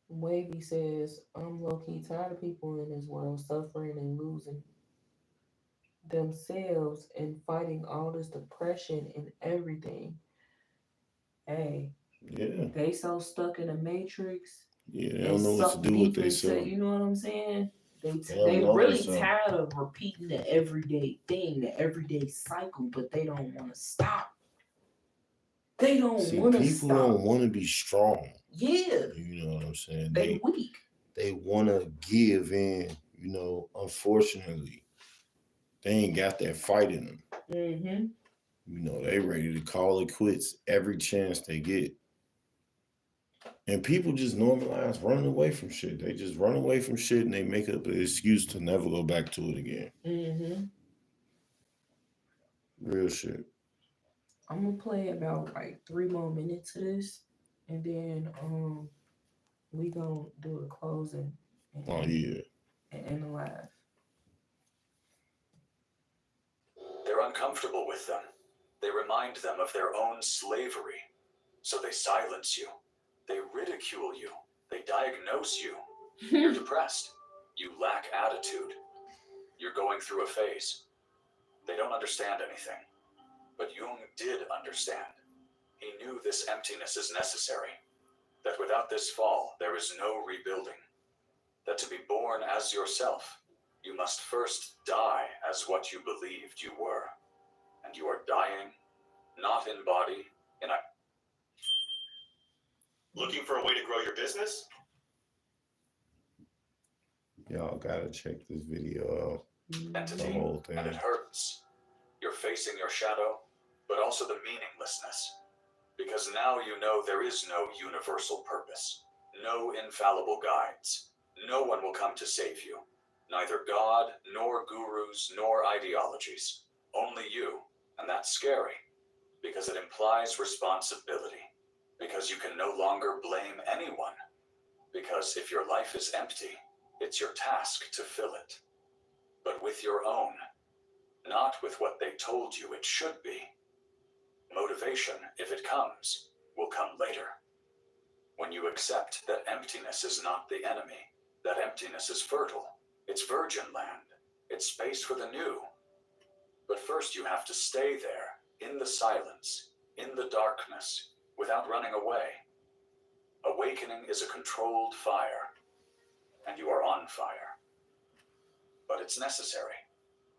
Wavy says, I'm low key tired of people in this world suffering and losing themselves and fighting all this depression and everything. Hey, Yeah, they so stuck in a matrix yeah. They and don't know what to suck do with deep into, themselves. you know what I'm saying? They don't They know really themselves. tired of repeating the everyday thing, the everyday cycle, but they don't want to stop. They don't See, want to people don't stop. want to be strong. Yeah, You know what I'm saying? they weak. They want to give in. You know, unfortunately, they ain't got that fight in them. Mm-hmm. You know, they ready to call it quits every chance they get. And people just normalize running away from shit. They just run away from shit and they make up an excuse to never go back to it again. Mm-hmm. Real shit. I'm gonna play about like 3 more minutes of this, and then we gonna do a closing Oh and, yeah. and end the live. They're uncomfortable with them. They remind them of their own slavery. So they silence you. They ridicule you. They diagnose you. You're depressed. You lack attitude. You're going through a phase. They don't understand anything. But Jung did understand. He knew this emptiness is necessary. That without this fall, there is no rebuilding. That to be born as yourself, you must first die as what you believed you were. And you are dying, not in body, in a... Looking for a way to grow your business? Y'all gotta check this video out. The Entity, whole thing. and it hurts. You're facing your shadow, but also the meaninglessness. Because now you know there is no universal purpose, no infallible guides. No one will come to save you. Neither God, nor gurus, nor ideologies. Only you. And that's scary, because it implies responsibility. Because you can no longer blame anyone. Because if your life is empty, it's your task to fill it. But with your own, not with what they told you it should be. Motivation, if it comes, will come later. When you accept that emptiness is not the enemy, that emptiness is fertile, it's virgin land, it's space for the new. But first you have to stay there, in the silence, in the darkness, without running away. Awakening is a controlled fire, and you are on fire. But it's necessary,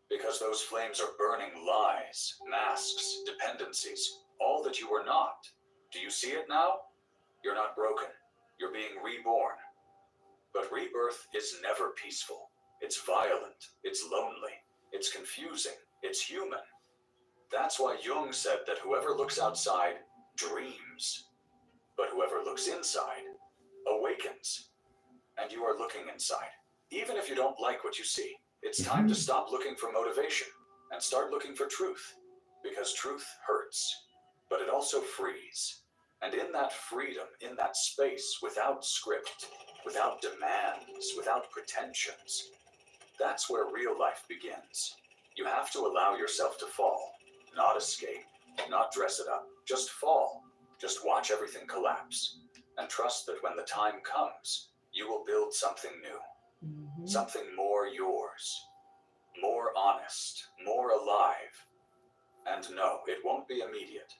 because those flames are burning lies, masks, dependencies, all that you are not. Do you see it now? You're not broken. You're being reborn. But rebirth is never peaceful. It's violent. It's lonely. It's confusing. It's human. That's why Jung said that whoever looks outside dreams, but whoever looks inside awakens. And you are looking inside. Even if you don't like what you see, it's time to stop looking for motivation and start looking for truth. Because truth hurts, but it also frees. And in that freedom, in that space, without script, without demands, without pretensions, that's where real life begins. You have to allow yourself to fall, not escape, not dress it up. Just fall. Just watch everything collapse. And trust that when the time comes, you will build something new. Something more yours. More honest. More alive. And no, it won't be immediate,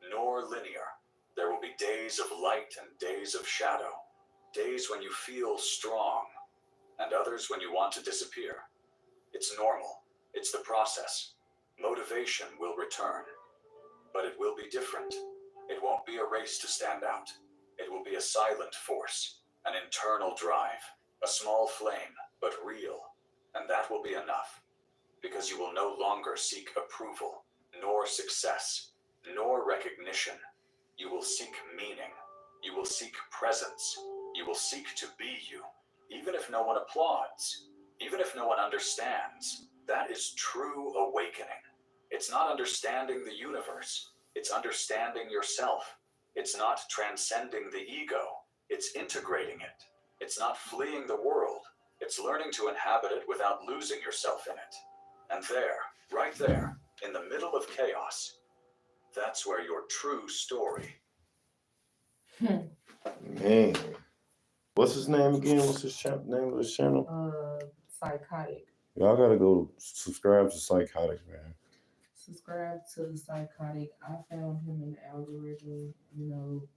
nor linear. There will be days of light and days of shadow. Days when you feel strong, and others when you want to disappear. It's normal. It's the process. Motivation will return. But it will be different. It won't be a race to stand out. It will be a silent force, an internal drive, a small flame, but real. And that will be enough. Because you will no longer seek approval, nor success, nor recognition. You will seek meaning. You will seek presence. You will seek to be you, even if no one applauds, even if no one understands. That is true awakening. It's not understanding the universe. It's understanding yourself. It's not transcending the ego. It's integrating it. It's not fleeing the world. It's learning to inhabit it without losing yourself in it. And there, right there, in the middle of chaos, that's where your true story. Man. What's his name again? What's his name of his channel? Psychotic. Y'all gotta go subscribe to Psychotic, man. Subscribe to Psychotic. I found him in the algorithm. You know,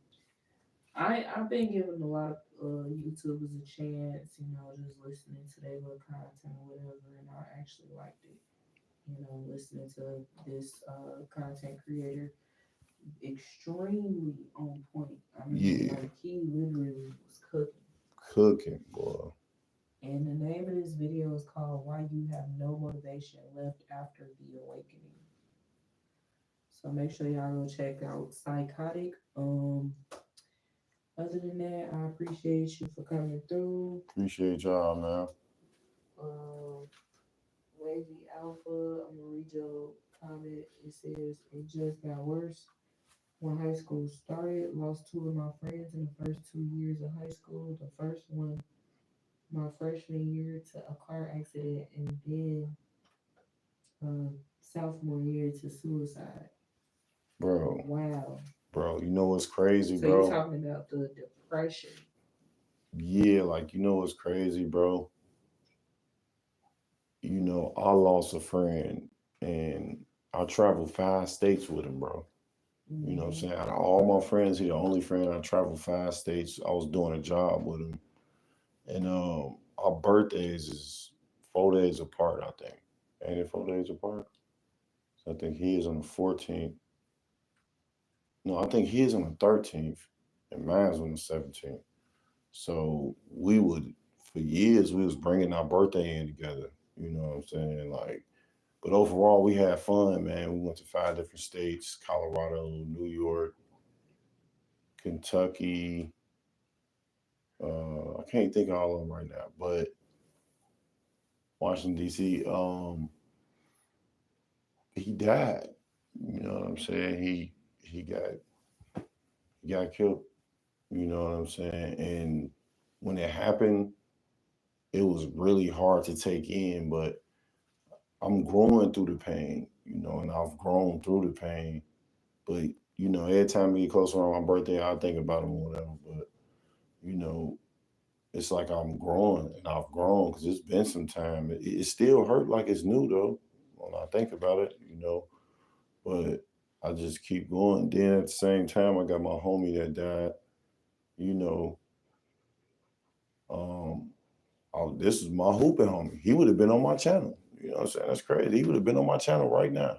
I've been giving a lot of YouTubers a chance. You know, just listening to their little content or whatever, and I actually liked it. You know, listening to this content creator, extremely on point. I mean, Yeah. like he literally was cooking. Cooking, boy. And the name of this video is called "Why You Have No Motivation Left After the Awakening." So make sure y'all go check out Psychotic. Other than that, I appreciate you for coming through. Appreciate y'all, man. Lazy Alpha, I'm gonna read your comment. It says it just got worse. When high school started, lost two of my friends in the first 2 years of high school. The first one my freshman year to a car accident, and then sophomore year to suicide. Bro. Wow. Bro, you know what's crazy, so bro? So you're talking about the depression. Yeah, like, you know what's crazy, bro? You know, I lost a friend, and I traveled 5 states with him, bro. Mm-hmm. You know what I'm saying? Out of all my friends, he the only friend I traveled 5 states. I was doing a job with him. And our birthdays is 4 days apart, I think. Ain't it 4 days apart? So I think he is on the 14th. No, I think he is on the 13th, and mine's on the 17th. So we would, for years, we was bringing our birthday in together. You know what I'm saying? Like, but overall, we had fun, man. We went to 5 different states: Colorado, New York, Kentucky. I can't think of all of them right now, but Washington, D.C. He died. You know what I'm saying? He got killed. You know what I'm saying? And when it happened, it was really hard to take in, but I'm growing through the pain, you know, and I've grown through the pain. But, you know, every time we get close around my birthday, I think about him or whatever. But you know, it's like I'm growing and I've grown because it's been some time. It still hurt like it's new though when I think about it, you know. But I just keep going. Then at the same time, I got my homie that died. You know, um, this is my hooping homie. He would have been on my channel. You know what I'm saying? That's crazy. He would have been on my channel right now.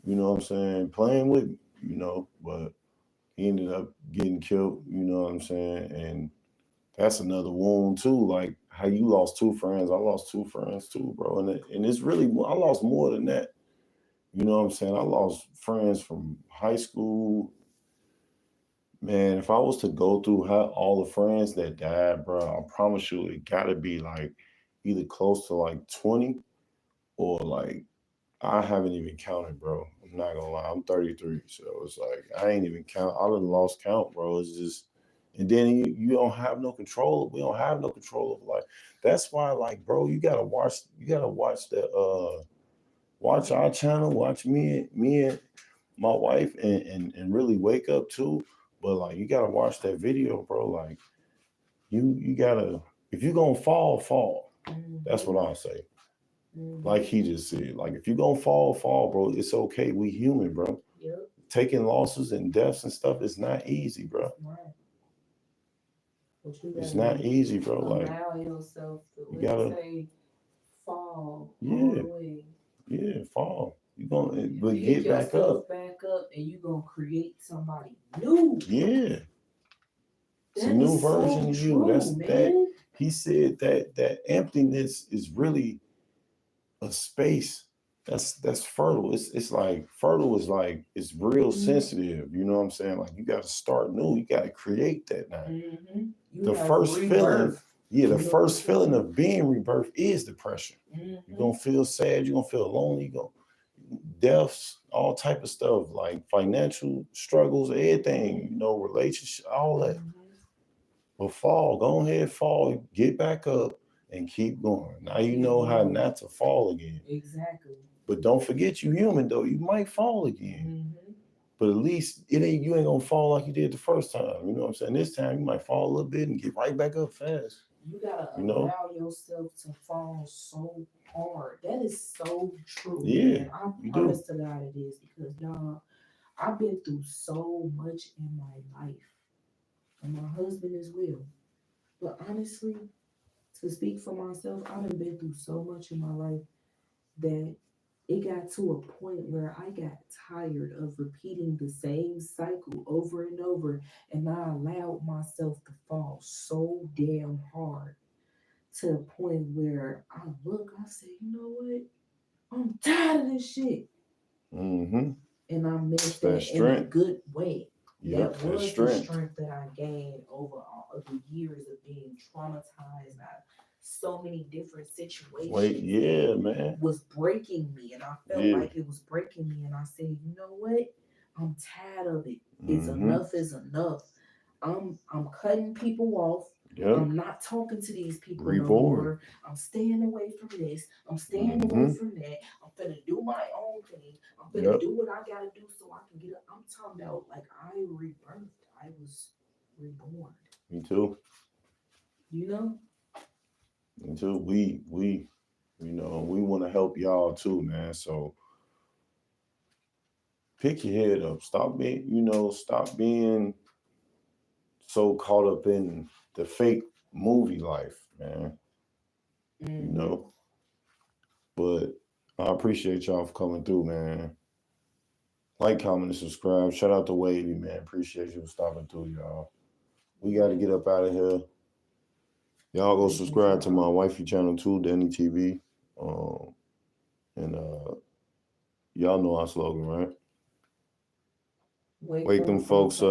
You know what I'm saying? Playing with me. You know, but he ended up getting killed. You know what I'm saying? And that's another wound too. Like how you lost two friends. I lost two friends too, bro. And it's really I lost more than that. You know what I'm saying? I lost friends from high school. Man, if I was to go through all the friends that died, bro, I promise you it gotta be like either close to like 20 or like I haven't even counted, bro. I'm not gonna lie. I'm 33. So it's like I ain't even count. I done lost count, bro. It's just and then you don't have no control. We don't have no control of life. That's why, like, bro, you gotta watch watch our channel, watch me and my wife and really wake up too. But like you gotta watch that video, bro. Like you gotta if you gonna fall, fall. That's what I'll say. Like he just said, like if you gonna fall, fall, bro. It's okay. We human, bro. Yep. Taking losses and deaths and stuff is not easy, bro. Right. It's not easy, bro. Like allow yourself to you gotta say fall all yeah, the way. yeah, fall. You gonna but Pick get back yourself up. back up and you gonna create somebody new. Yeah. It's a That new is so version of you. true, That's man. that. He said that emptiness is really a space that's fertile. It's like fertile is like it's real sensitive. You know what I'm saying? Like you got to start new. You got to create that now. The first feeling, yeah, the first feeling of being rebirth is depression. You're gonna feel sad. You're gonna feel lonely. You're gonna deaths, all type of stuff like financial struggles, everything. You know, relationship, all that. But fall, go ahead, fall, get back up and keep going. Now you know how not to fall again. Exactly. But don't forget you human though. You might fall again. But at least you ain't gonna fall like you did the first time. You know what I'm saying? This time you might fall a little bit and get right back up fast. You gotta allow yourself to fall so hard. That is so true. Yeah. Man. I promise to God it is because y'all, I've been through so much in my life. And my husband as well. But honestly, to speak for myself, I've been through so much in my life that it got to a point where I got tired of repeating the same cycle over and over. And I allowed myself to fall so damn hard to a point where I say, you know what? I'm tired of this shit. And I meant that in a good way. Yep, that was the strength that I gained over all of the years of being traumatized by so many different situations. Man. Was breaking me, and I felt like it was breaking me. And I said, you know what? I'm tired of it. It's enough is enough. I'm cutting people off. Yep. I'm not talking to these people no more. I'm staying away from this. I'm staying away from that. I'm finna do my own thing. I'm finna do what I gotta do so I can get up. I'm talking about like I rebirthed. I was reborn. Me too. You know? Me too. We you know, we want to help y'all too, man. So pick your head up. Stop being so caught up in the fake movie life, man. You know. But I appreciate y'all for coming through, man. Like, comment, and subscribe. Shout out to Wavy, man. Appreciate you for stopping through, y'all. We got to get up out of here. Y'all go subscribe to my wifey channel too, Danny TV. And y'all know our slogan, right? Wake them folks up.